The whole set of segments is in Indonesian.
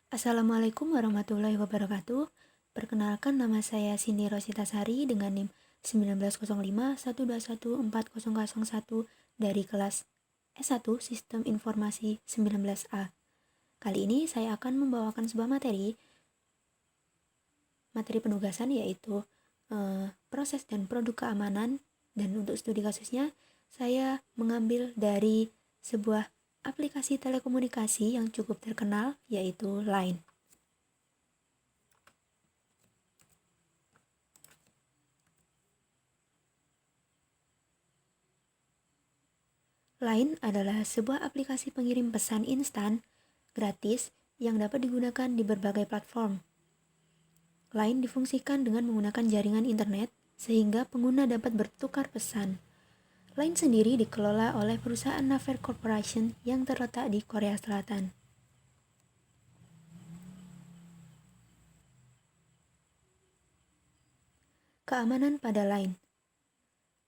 Assalamualaikum warahmatullahi wabarakatuh. Perkenalkan, nama saya Cindy Rosita Sari dengan NIM 190512140001 dari kelas S1 Sistem Informasi 19A. Kali ini saya akan membawakan sebuah materi penugasan, yaitu proses dan produk keamanan, dan untuk studi kasusnya saya mengambil dari sebuah aplikasi telekomunikasi yang cukup terkenal, yaitu LINE. LINE adalah sebuah aplikasi pengirim pesan instan gratis yang dapat digunakan di berbagai platform. LINE difungsikan dengan menggunakan jaringan internet sehingga pengguna dapat bertukar pesan. LINE sendiri dikelola oleh perusahaan Naver Corporation yang terletak di Korea Selatan. Keamanan pada LINE.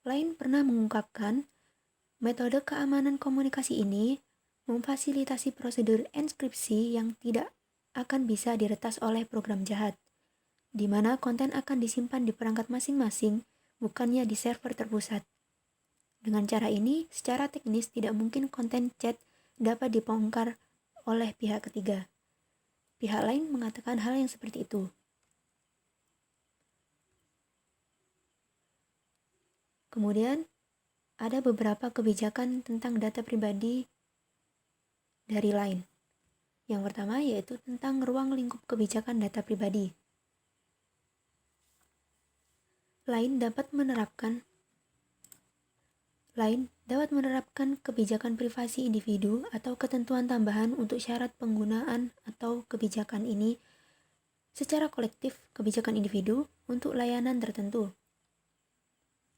LINE pernah mengungkapkan metode keamanan komunikasi ini memfasilitasi prosedur enkripsi yang tidak akan bisa diretas oleh program jahat, di mana konten akan disimpan di perangkat masing-masing, bukannya di server terpusat. Dengan cara ini, secara teknis tidak mungkin konten chat dapat dibongkar oleh pihak ketiga. Pihak lain mengatakan hal yang seperti itu. Kemudian, ada beberapa kebijakan tentang data pribadi dari LINE. Yang pertama yaitu tentang ruang lingkup kebijakan data pribadi. LINE dapat menerapkan kebijakan privasi individu atau ketentuan tambahan untuk syarat penggunaan atau kebijakan ini secara kolektif kebijakan individu untuk layanan tertentu.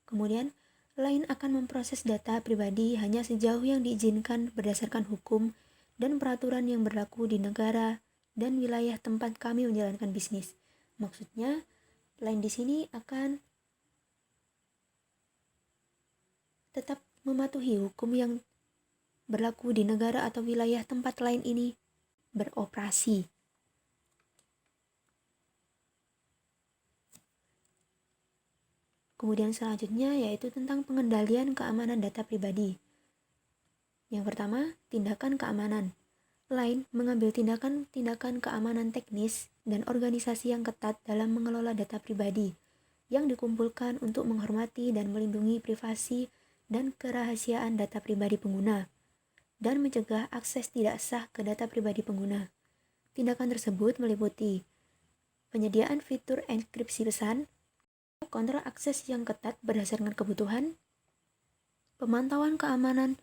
Kemudian, LINE akan memproses data pribadi hanya sejauh yang diizinkan berdasarkan hukum dan peraturan yang berlaku di negara dan wilayah tempat kami menjalankan bisnis. Maksudnya, LINE di sini akan tetap mematuhi hukum yang berlaku di negara atau wilayah tempat LINE ini beroperasi. Kemudian selanjutnya yaitu tentang pengendalian keamanan data pribadi. Yang pertama, tindakan keamanan. LINE mengambil tindakan keamanan teknis dan organisasi yang ketat dalam mengelola data pribadi yang dikumpulkan untuk menghormati dan melindungi privasi dan kerahasiaan data pribadi pengguna, dan mencegah akses tidak sah ke data pribadi pengguna. Tindakan tersebut meliputi penyediaan fitur enkripsi pesan, kontrol akses yang ketat berdasarkan kebutuhan, pemantauan keamanan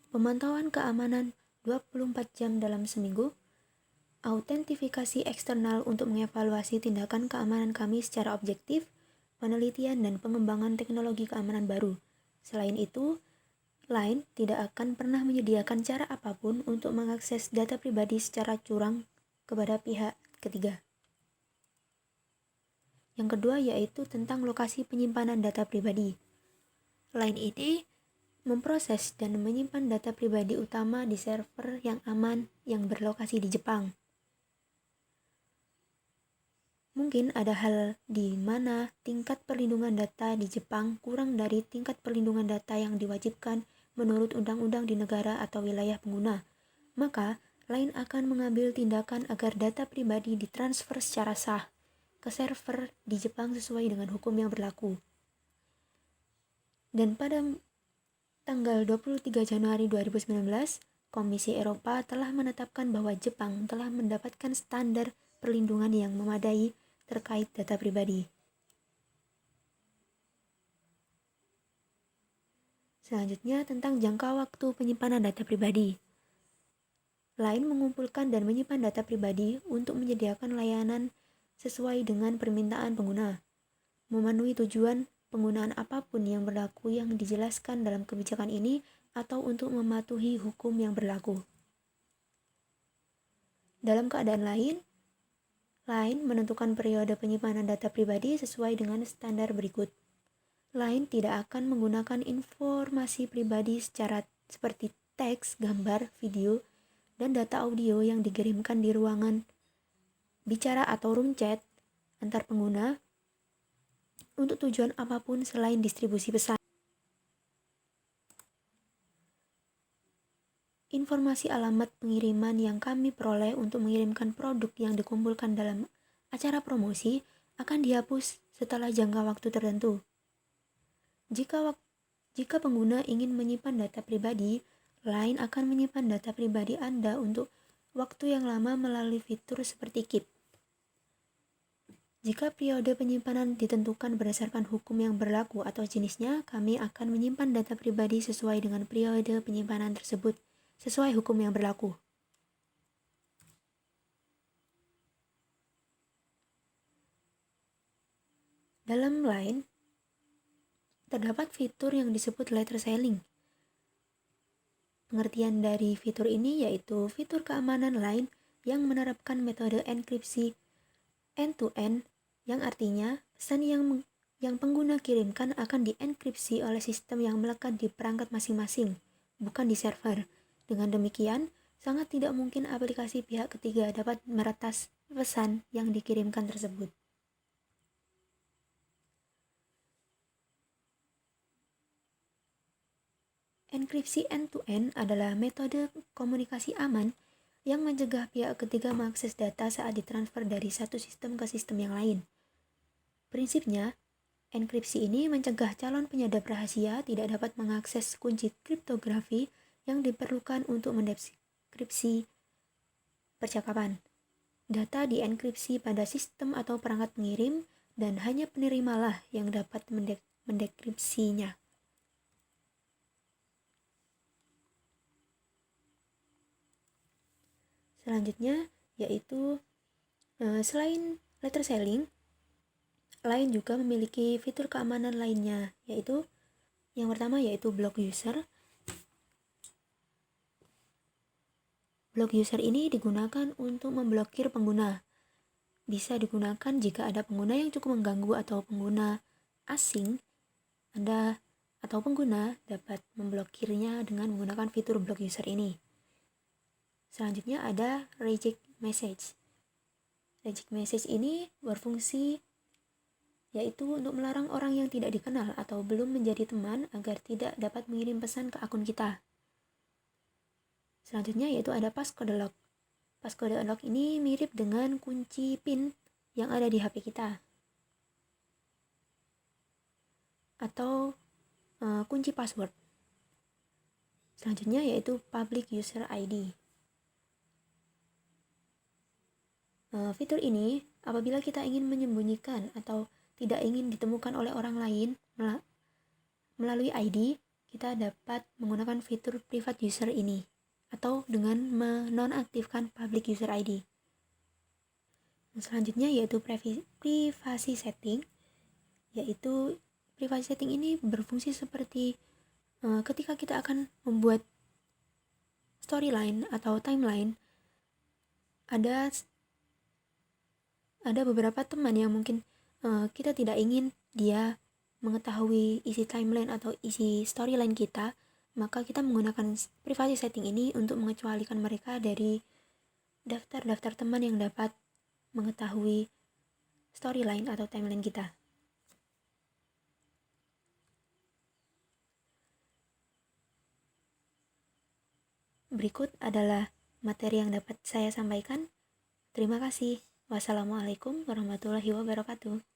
24 jam dalam seminggu, autentifikasi eksternal untuk mengevaluasi tindakan keamanan kami secara objektif, penelitian dan pengembangan teknologi keamanan baru. Selain itu, LINE tidak akan pernah menyediakan cara apapun untuk mengakses data pribadi secara curang kepada pihak ketiga. Yang kedua yaitu tentang lokasi penyimpanan data pribadi. LINE ini memproses dan menyimpan data pribadi utama di server yang aman yang berlokasi di Jepang. Mungkin ada hal di mana tingkat perlindungan data di Jepang kurang dari tingkat perlindungan data yang diwajibkan menurut undang-undang di negara atau wilayah pengguna. Maka, LINE akan mengambil tindakan agar data pribadi ditransfer secara sah ke server di Jepang sesuai dengan hukum yang berlaku. Dan pada tanggal 23 Januari 2019, Komisi Eropa telah menetapkan bahwa Jepang telah mendapatkan standar perlindungan yang memadai terkait data pribadi. Selanjutnya tentang jangka waktu penyimpanan data pribadi. LINE mengumpulkan dan menyimpan data pribadi untuk menyediakan layanan sesuai dengan permintaan pengguna, memenuhi tujuan penggunaan apapun yang berlaku yang dijelaskan dalam kebijakan ini, atau untuk mematuhi hukum yang berlaku. Dalam keadaan lain, LINE menentukan periode penyimpanan data pribadi sesuai dengan standar berikut. LINE tidak akan menggunakan informasi pribadi seperti teks, gambar, video, dan data audio yang dikirimkan di ruangan bicara atau room chat antar pengguna untuk tujuan apapun selain distribusi pesan. Informasi alamat pengiriman yang kami peroleh untuk mengirimkan produk yang dikumpulkan dalam acara promosi akan dihapus setelah jangka waktu tertentu. Jika pengguna ingin menyimpan data pribadi, Line akan menyimpan data pribadi Anda untuk waktu yang lama melalui fitur seperti Keep. Jika periode penyimpanan ditentukan berdasarkan hukum yang berlaku atau jenisnya, kami akan menyimpan data pribadi sesuai dengan periode penyimpanan tersebut, sesuai hukum yang berlaku. Dalam Line, terdapat fitur yang disebut letter selling. Pengertian dari fitur ini yaitu fitur keamanan Line yang menerapkan metode enkripsi end-to-end, yang artinya pesan yang pengguna kirimkan akan dienkripsi oleh sistem yang melekat di perangkat masing-masing, bukan di server. Dengan demikian, sangat tidak mungkin aplikasi pihak ketiga dapat meretas pesan yang dikirimkan tersebut. Enkripsi end-to-end adalah metode komunikasi aman yang mencegah pihak ketiga mengakses data saat ditransfer dari satu sistem ke sistem yang lain. Prinsipnya, enkripsi ini mencegah calon penyadap rahasia tidak dapat mengakses kunci kriptografi yang diperlukan untuk mendekripsi percakapan. Data dienkripsi pada sistem atau perangkat pengirim dan hanya penerimalah yang dapat mendekripsinya. Selanjutnya yaitu selain letter selling, Line juga memiliki fitur keamanan lainnya, yaitu yang pertama yaitu block user. Block user ini digunakan untuk memblokir pengguna. Bisa digunakan jika ada pengguna yang cukup mengganggu atau pengguna asing. Anda atau pengguna dapat memblokirnya dengan menggunakan fitur block user ini. Selanjutnya ada reject message. Reject message ini berfungsi yaitu untuk melarang orang yang tidak dikenal atau belum menjadi teman agar tidak dapat mengirim pesan ke akun kita. Selanjutnya yaitu ada passcode lock. Passcode lock ini mirip dengan kunci PIN yang ada di HP kita. Atau kunci password. Selanjutnya yaitu public user ID. Fitur ini apabila kita ingin menyembunyikan atau tidak ingin ditemukan oleh orang lain melalui ID, kita dapat menggunakan fitur private user ini atau dengan menonaktifkan public user ID. Selanjutnya yaitu privasi setting, yaitu privasi setting ini berfungsi seperti ketika kita akan membuat storyline atau timeline, ada beberapa teman yang mungkin kita tidak ingin dia mengetahui isi timeline atau isi storyline kita, maka kita menggunakan privasi setting ini untuk mengecualikan mereka dari daftar-daftar teman yang dapat mengetahui storyline atau timeline kita. Berikut adalah materi yang dapat saya sampaikan. Terima kasih. Wassalamualaikum warahmatullahi wabarakatuh.